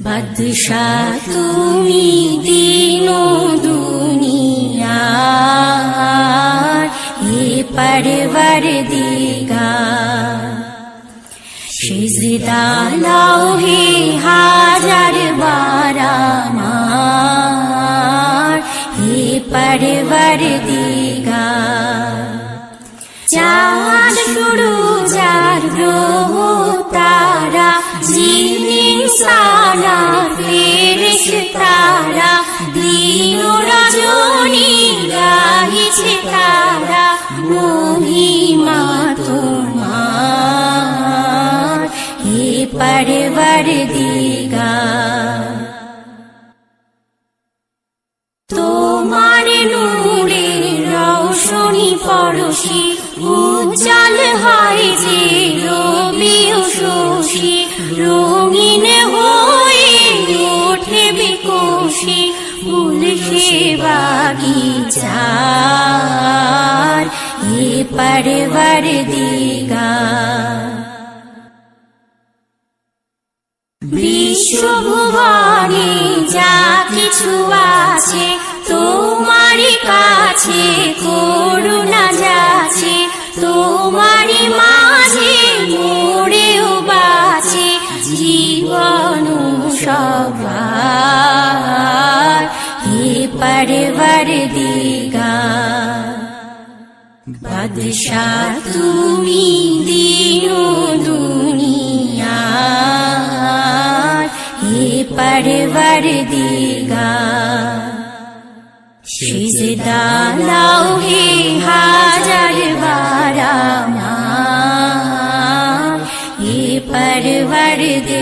বাদশাহ তুমি দিনো দুনিয়ার, হে পরওয়ারদিগার। সিজদা লাও হে হাজার বার আমার, হে পরওয়ারদিগার। চাঁদ সূরজ আর গ্রহ তারা, জিন ইনসান আর ফেরেশতারা, দিন ও রজনী গাহিছে তারা মহিমা তোমার, হে পরওয়ারদিগার। তোমার নূরে রৌশনী পরশি, উজ্জ্বল হয় যে রবি ও শশী, রঙিন হয়ে ওঠে বিকশি ফুল সে বাগিচার, হে পরওয়ারদিগার। বিশ্বভুবনে যা কিছু আছে তোমারই কাছে করুণা যাচ্ছে, তোমারই মাঝে মরেও বাঁচে জীবন সবার, হে পরওয়ারদিগার। বাদশাহ তুমি দিনো দুনিয়ার, হে পরওয়ারদিগার। সিজদা লাও হে হাজার বার আমার, হে পরওয়ারদিগার।